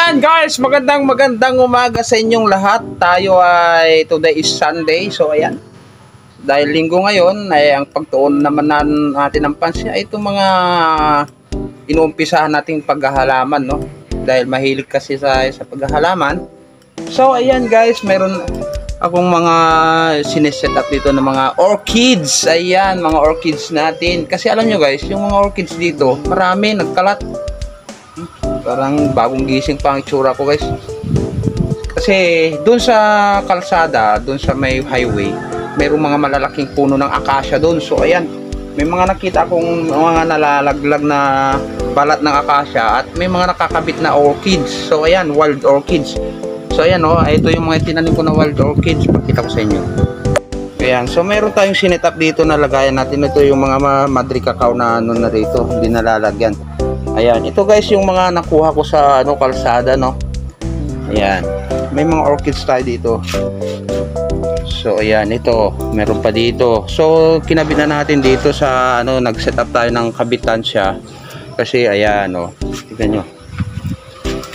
Ayan guys, magandang umaga sa inyong lahat. Tayo ay today is Sunday. So ayan, dahil linggo ngayon ay ang pagtuon naman natin ng pansin ay itong mga inuumpisahan nating paghahalaman, no? Dahil mahilig kasi sa paghahalaman. So ayan guys, meron akong mga sineset up dito ng mga orchids. Ayan, mga orchids natin. Kasi alam nyo guys, yung mga orchids dito, marami nagkalat. Parang bagong gising pa ang itsura ko guys. Kasi doon sa kalsada, doon sa may highway, mayroong mga malalaking puno ng acacia doon. So ayan, may mga nakita akong mga nalalaglag na balat ng acacia at may mga nakakabit na orchids. So ayan, wild orchids. So ayan oh, ito yung mga tinanim ko na wild orchids. Pakita ko sa inyo. Ayan, so meron tayong sinet up dito na lagayan natin. Ito yung mga madri cacao na ano na rito, hindi nalalagyan. Ayan, ito guys yung mga nakuha ko sa kalsada, no. Ayan, may mga orchids tayo dito. So ayan, ito, meron pa dito. So kinabit na natin dito sa nag-set up tayo ng kabitan siya. Kasi ayan oh, tingnan nyo.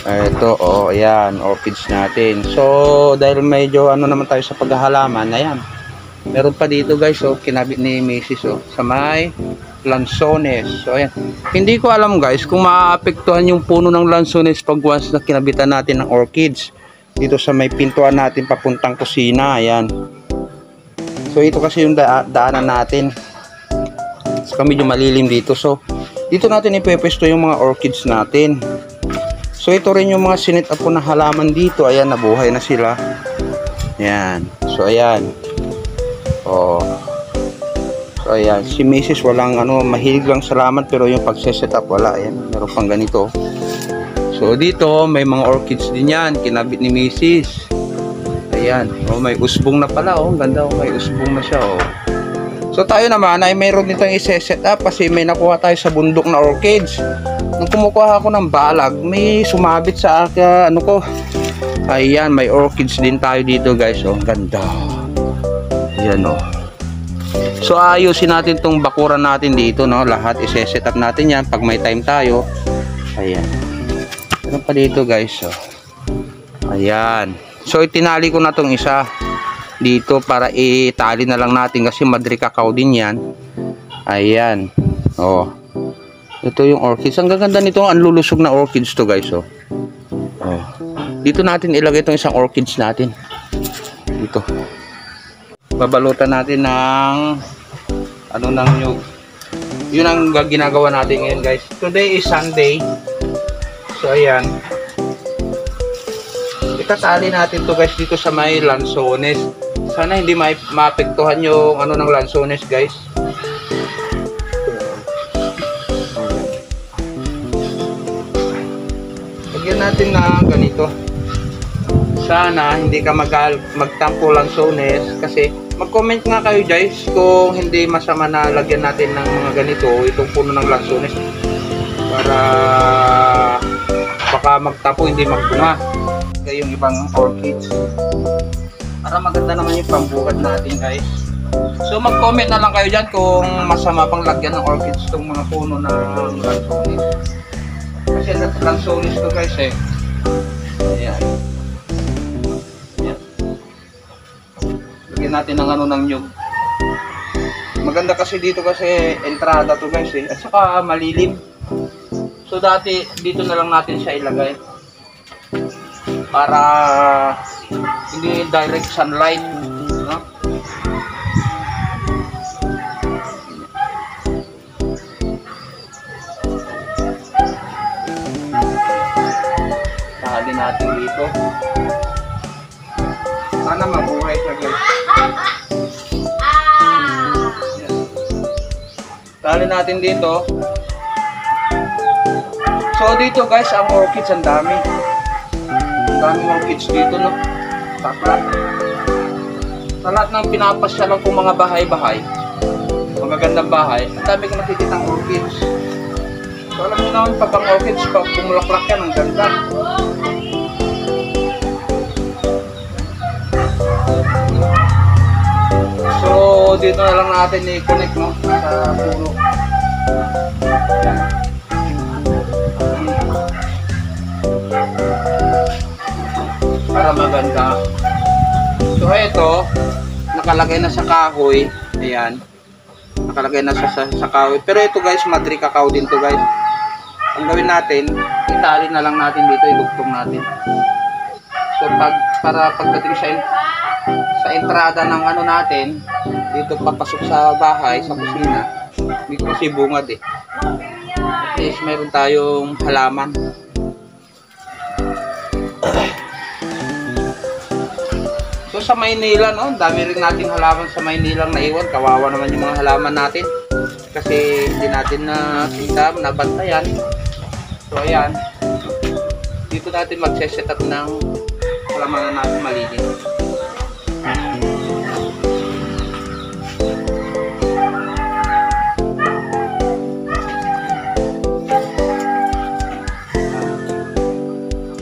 Ito oh, ayan, orchids natin. So dahil medyo naman tayo sa paghahalaman, ayan. Meron pa dito guys, oh, kinabit ni Mrs. oh, sa may lansones. So ayan, hindi ko alam guys kung maapektuhan yung puno ng lansones pag once na kinabitan natin ng orchids dito sa may pintuan natin papuntang kusina. Ayan, so ito kasi yung daanan natin, saka medyo malilim dito. So dito natin ipepwesto yung mga orchids natin. So ito rin yung mga sinet up ko na halaman dito. Ayan, nabuhay na sila. Ayan, so ayan oh. So ayan, si Mrs. walang mahilig lang sa laman, pero yung pagse-set up wala. Ayan, meron pang ganito. So dito may mga orchids din yan, kinabit ni Mrs. Ayan, oh, may usbong na pala oh, ganda oh, may usbong na siya oh. So tayo naman ay mayroon dito yung i-set up kasi may nakuha tayo sa bundok na orchids. Nung kumukuha ako ng balag, may sumabit sa ko. Ayan, may orchids din tayo dito guys oh, ganda. Ayan oh. So ayusin natin tong bakuran natin dito, no? Lahat i-set up natin yan pag may time tayo. Ayan. Ano pa dito guys, oh. Ayan. So itinali ko na tong isa dito para itali na lang natin kasi madri cacao din yan. Ayan. Oh. Ito yung orchids. Ang gaganda nito, ang lulusog na orchids to guys, oh. Oh. Dito natin ilagay itong isang orchids natin. Dito. Babalutan natin ng ng nyug. Yun ang ginagawa natin ngayon guys. Today is Sunday. So ayan, itatali natin to guys dito sa may lansones. Sana hindi maapektuhan yung ng lansones guys. Lagyan natin na ganito. Sana hindi ka magtampo lansones. Kasi mag-comment nga kayo guys kung hindi masama na lagyan natin ng mga ganito itong puno ng lansones para baka magtampo hindi magbunga kaya yung ibang orchids para maganda naman yung pambukat natin guys. So mag-comment na lang kayo dyan kung masama pang lagyan ng orchids itong mga puno ng lansones kasi lansones to guys eh. Ayan, natin ng ng nyug. Maganda kasi dito kasi entrada to guys eh. At saka malilim. So dati dito na lang natin siya ilagay para hindi direct sunlight, no? Tali natin dito. Sana mabuhay siya guys. Tali natin dito. So dito guys, ang orchids ang dami. Daming orchids dito, no? Taklat. Sa lahat ng pinapasyalan kong mga bahay-bahay, magagandang bahay, ang dami ko nakikitang orchids. So alam mo naman pag ang orchids, pag pumulaklak yan, ang ganda. So dito na lang natin i-connect, no, sa puno. Ayan. maganda. So ito, nakalagay na sa kahoy. Ayan. Nakalagay na sa kahoy. Pero ito guys, Madri cacao din to guys. Ang gawin natin, itali na lang natin dito, idugtong natin. So para pagdating sa entrada ng ano natin, dito papasok sa bahay, sa kusina. Dito kasi bungad eh. At least meron tayong halaman. So sa Maynila, no, dami rin nating halaman sa Maynila na iwan. Kawawa naman yung mga halaman natin kasi hindi natin nakita, nabantayan. So ayan, dito natin magse-set up ng halaman natin malinis.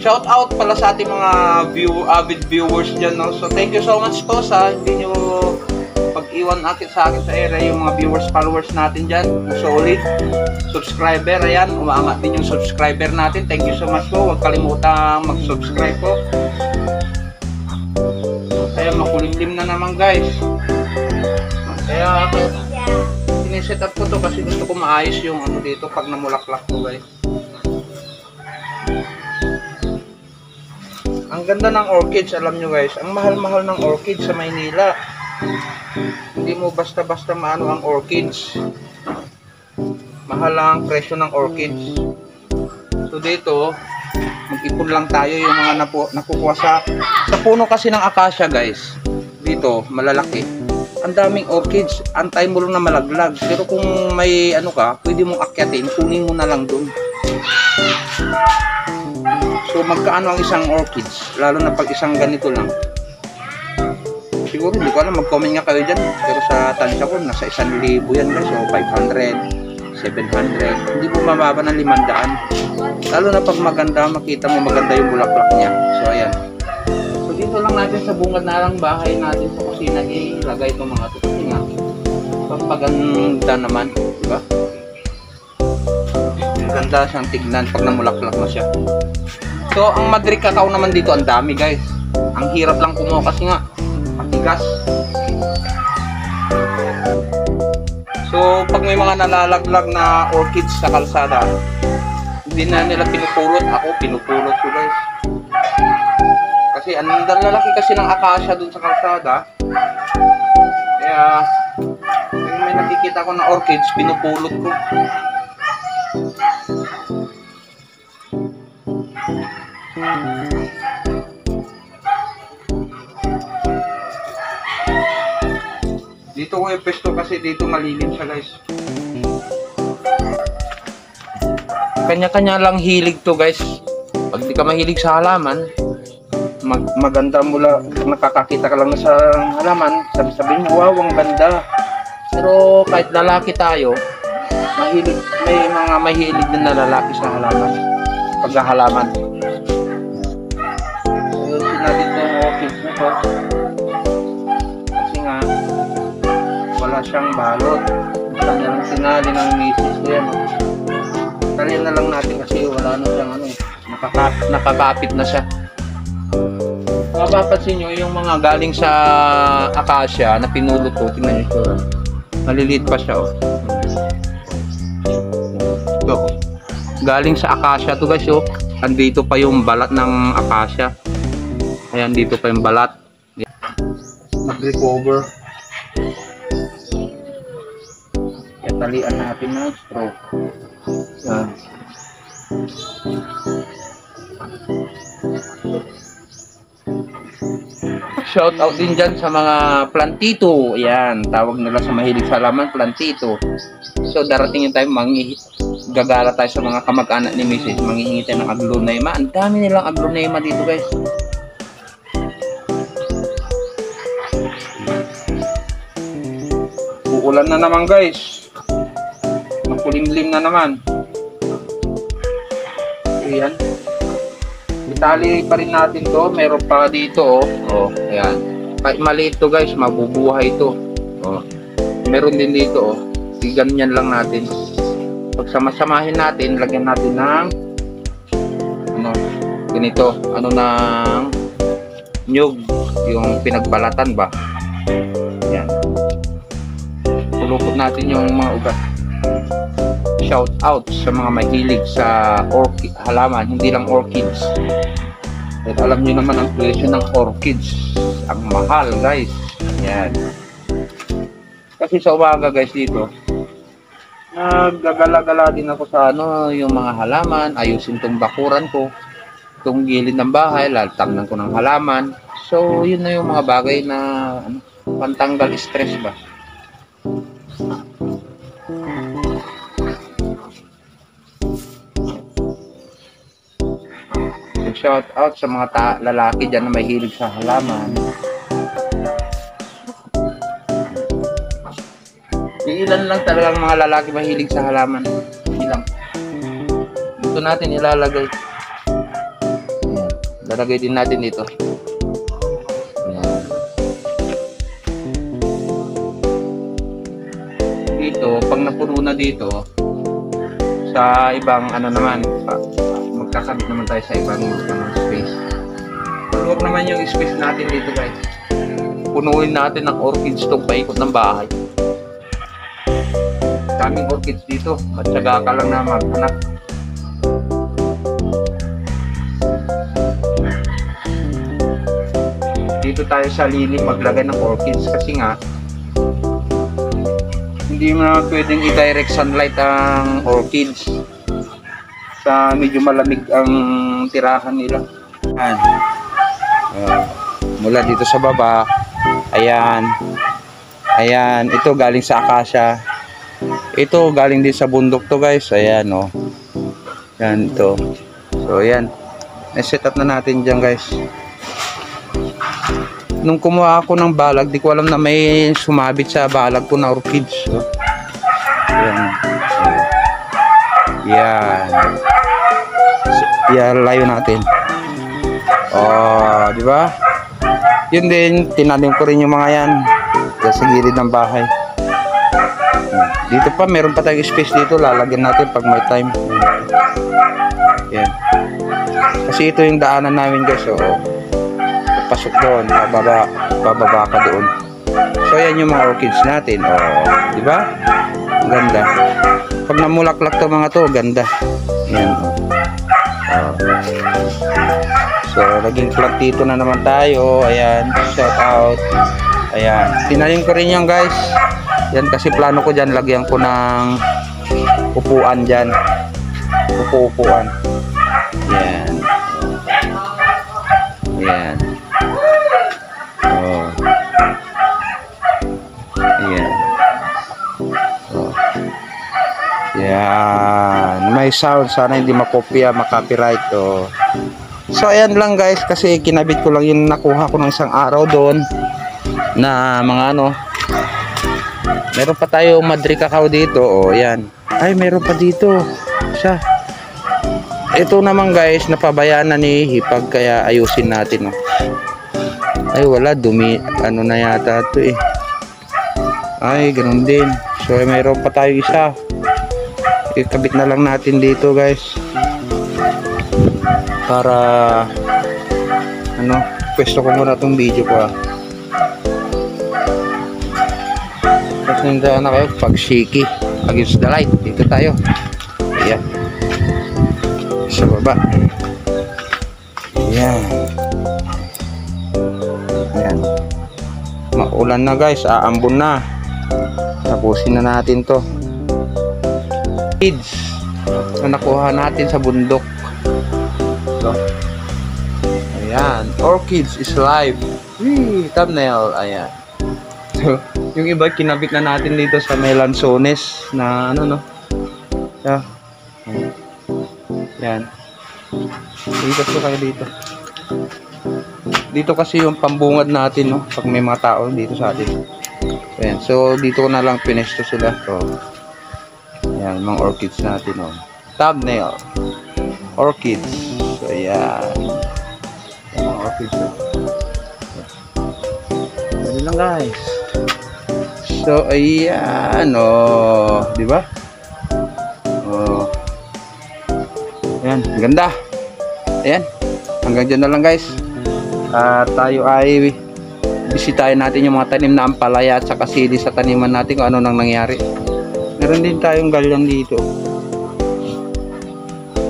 Shout out pala sa ating mga avid viewers dyan, no? So thank you so much po sa hindi nyo pag-iwan sa akin sa area, yung mga viewers, followers natin dyan, solid subscriber. Ayan, umaangat din yung subscriber natin. Thank you so much po. Huwag kalimutang mag-subscribe po. Kaya makulimlim na naman guys. Kaya sineset up ko to kasi gusto ko maayos yung ano dito pag namulaklak ko guys. Ang ganda ng orchids, alam nyo guys, ang mahal-mahal ng orchids sa Maynila. Hindi mo basta-basta maano ang orchids. Mahal ang presyo ng orchids. So dito, mag-ipon lang tayo yung mga nakukuha sa puno kasi ng acacia guys. Dito, malalaki. Ang daming orchids, antay mo lang na malaglag. Pero kung may ano ka, pwede mong akyatin, kunin mo na lang dun. So magkaano ang isang orchids, lalo na pag isang ganito lang. Siguro hindi ko alam, mag-comment nga kayo dyan. Pero sa tansya ko, nasa 1,000 yan guys. So 500, 700, hindi po mababa ng 500. Lalo na pag maganda, makita mo maganda yung bulaklak niya. So ayan. So dito lang natin sa bungad na lang bahay natin sa kusina, ilagay itong mga tutusin nga. Pampaganda naman, diba? Ganda siyang tignan pag namulaklak na siya. So, ang Madri cacao naman dito, ang dami guys. Ang hirap lang kumuha kasi nga, matigas. So, pag may mga nalalaglag na orchids sa kalsada, hindi na nila pinupulot. Ako, pinupulot ko guys. Kasi, ang lalaki kasi ng acacia dun sa kalsada. Kaya, may nakikita ko na orchids, pinupulot ko. Dito ko yung pesto kasi dito malilim siya guys. Kanya-kanya lang hilig to guys. Pag di ka mahilig sa halaman, maganda mula, nakakakita ka lang sa halaman, sabihin mo, wow, ang ganda. Pero kahit lalaki tayo, may mga mahilig din na lalaki sa halaman, paghahalaman. So, natin itong orchids na to. Kasi nga, wala siyang balot. Basta niya lang sinali ng misis ko yan. Talian na lang natin kasi wala na siyang ano, nakakapit na siya. Mapapansin nyo yung mga galing sa acacia na pinulot ko, tingnan nyo ito. Maliliit pa siya, oh. Ito. Galing sa acacia to guys, oh. Andito pa yung balat ng acacia. Ayan, dito pa yung balat. Mag-recover. Kaya talian natin ng straw. Ayan. Shout out din dyan sa mga plantito. Ayan, tawag nila sa mahilig sa halaman, plantito. So darating yung time, gagala tayo sa mga kamag-anak ni Mrs. Manghihingi tayo ng aglonema. Ang dami nilang aglonema dito guys. Uulan na naman guys. Makulimlim na naman. Ayan. Itali pa rin natin to. Meron pa dito, oh. Oh, ayan. Kahit maliit to guys, mabubuhay to. Oh. Meron din dito, oh. Ganyan lang natin. Pag sama-samahin natin, lagyan natin ng ano, ganito, ano ng nyug, yung pinagbalatan ba. Yan. Pulupot natin yung mga ugat. Shout out sa mga mahilig sa halaman, hindi lang orchids. At alam niyo naman ang presyo ng orchids, ang mahal guys. Yan. Kasi sa umaga guys dito, naggagala-gala din ako sa yung mga halaman, ayusin tong bakuran ko, tong gilid ng bahay, laltamnan ko ng halaman. So yun na yung mga bagay na pantanggal stress ba. Shout out sa mga lalaki dyan na mahilig sa halaman. Ilan lang talagang mga lalaki mahilig sa halaman. Ilang. Ito natin ilalagay. Ayan. Lalagay din natin dito. Ayan. Dito, pag napuno na dito, sa ibang naman, magkakabit naman tayo sa ibang space. Huwag naman yung space natin dito guys. Punuin natin ng orchids itong paikot ng bahay. Daming orchids dito. Matyaga ka lang na maghanap. Dito tayo sa lilim maglagay ng orchids kasi nga hindi mo na pwedeng i-direct sunlight ang orchids. Sa medyo malamig ang tirahan nila. Ayan. Mula dito sa baba, ayan. Ayan, ito galing sa akasya. Ito galing din sa bundok to guys. Ayan oh. Yan ito. So ayan. Na-set up na natin dyan guys. Nung kumuha ako ng balag, di ko alam na may sumabit sa balag ko na orchids. So, ayan. Yan. Yan, layo natin. Oh, di ba? Yun din, tinanim ko rin yung mga yan. Sa gilid ng bahay. Dito pa, meron pa tayong space dito. Lalagyan natin pag may time. Yan. Kasi ito yung daanan namin guys. So, pasok doon. Bababa ka doon. So, yan yung mga orchids natin. Oh, di ba? Ganda. Pag namulaklak to mga to, ganda. Yan. Oh. So, naging flat dito na naman tayo. Ayan, shout out. Ayan, tinanim ko rin yan guys. Yan kasi plano ko dyan, lagyan ko ng upuan dyan. Upuan. Yan. Yan. Oh. Yan. Oh. Yan. May sound, sana hindi makopya, makopyright. Oh. So ayan lang guys, kasi kinabit ko lang yung nakuha ko ng isang araw doon na mga meron pa tayo Madre Cacao dito. Oh, ayan. Ay, meron pa dito siya. Ito naman guys, napabayaan na ni Hipag, kaya ayusin natin. Oh. Ay, wala, dumi. Ano na yata ito eh. Ay, ganun din. So meron pa tayo isa. Ikabit na lang natin dito guys. Para pwesto ko muna itong video ko Tapos nandaan na kayo pag shaky against the light. Dito tayo. Ayan. Sa baba. Ayan. Ayan. Maulan na guys. Aambon na. Tapusin na natin to. Kids na nakuha natin sa bundok. So, ayan, orchids is live. Thumbnail, ayan. So, yung iba kinabit na natin dito sa melanzones na yeah. Yan. Dito po kayo dito. Dito kasi yung pambungad natin pag may mga tao dito sa atin. So, ayan. So dito na lang pinesto sila. So, ayan, mga orchids natin Thumbnail. Orchids. So, ayan. Mga orchids. Dali lang guys. So, ayan. Di ba? Ayan. Ganda. Ayan. Hanggang dyan na lang guys. At tayo ay bisitahin natin yung mga tanim na ampalaya at saka sili sa taniman natin kung ano nang nangyari. Meron din tayong galyang dito.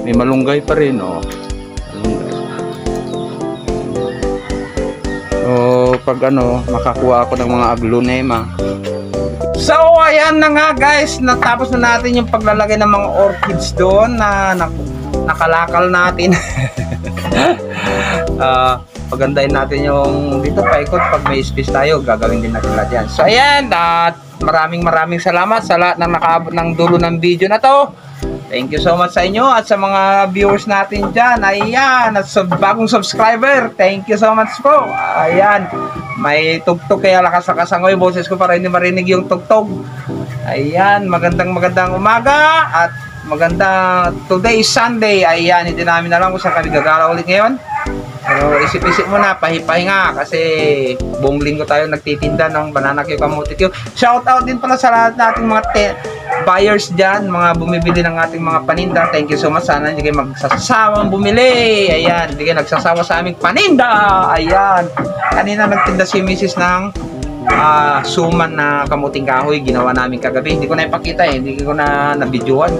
May malunggay pa rin, oh. Malunggay. So, pag ano, makakuha ako ng mga aglonema. So, ayan na nga guys, natapos na natin yung paglalagay ng mga orchids doon na nakalakal natin. Pagandahin natin yung dito paikot, pag may space tayo gagawin din natin lahat yan. So ayan, at maraming salamat sa lahat ng nakaabot ng dulo ng video na to. Thank you so much sa inyo at sa mga viewers natin dyan. Ayan, at sa bagong subscriber, thank you so much po. Ayan, may tugtog kaya lakas-lakas ang boses ko para hindi marinig yung tugtog. Ayan, magandang umaga at today is Sunday. Ayan, hindi namin alam kung saan kami gagala ulit ngayon. Pero isip-isip muna, pahipahinga kasi buong linggo tayo nagtitinda ng banana Q, kamuti Q. Shout out din pala sa lahat nating mga buyers dyan, mga bumibili ng ating mga paninda. Thank you so much. Sana hindi kayo magsasawang bumili. Ayan, hindi kayo nagsasawa sa aming paninda. Ayan, kanina nagtinda si Mrs. ng suman na kamuting kahoy. Ginawa namin kagabi. Hindi ko na ipakita eh. Hindi ko na nabidyoan.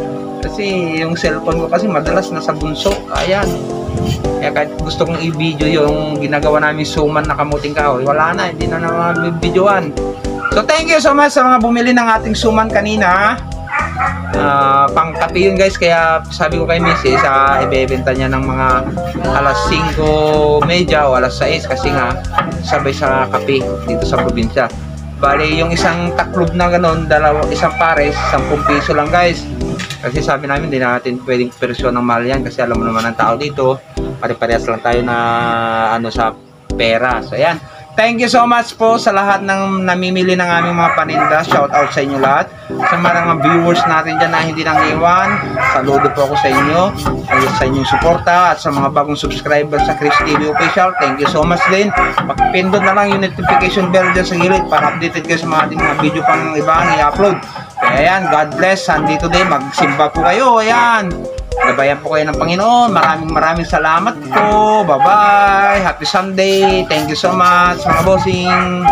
Kasi yung cellphone ko kasi madalas nasa bunso. Ayan. Kaya kahit gusto kong i-video yung ginagawa namin suman na kamuting kahoy, wala na, hindi na naman videoan. So thank you so much sa mga bumili ng ating suman kanina. Pangkape yun guys, kaya sabi ko kay Mrs. ibebenta niya ng mga alas 5:30 o alas 6 kasi nga sabay sa kape dito sa probinsya. Bali yung isang taklob na ganon, isang pares, 10 piso lang guys. Kasi sabi namin, hindi natin pwedeng persyon ng mahal yan kasi alam mo naman ang tao dito, pare-parehas lang tayo na ano sa pera. So ayan, thank you so much po sa lahat ng namimili ng aming mga paninda. Shout out sa inyo lahat. Sa mga viewers natin dyan na hindi nang iwan, saludo po ako sa inyo, sa inyong suporta, at sa mga bagong subscriber sa Chris TV Official, thank you so much din. Pakipindot na lang yung notification bell dyan sa gilid para updated kayo sa mga ating mga video pang iba i-upload. Kaya ayan, God bless. Sunday today, magsimba po kayo. Ayan, gabayan po kayo ng Panginoon. Maraming salamat po. Bye bye, happy Sunday. Thank you so much mga bossing.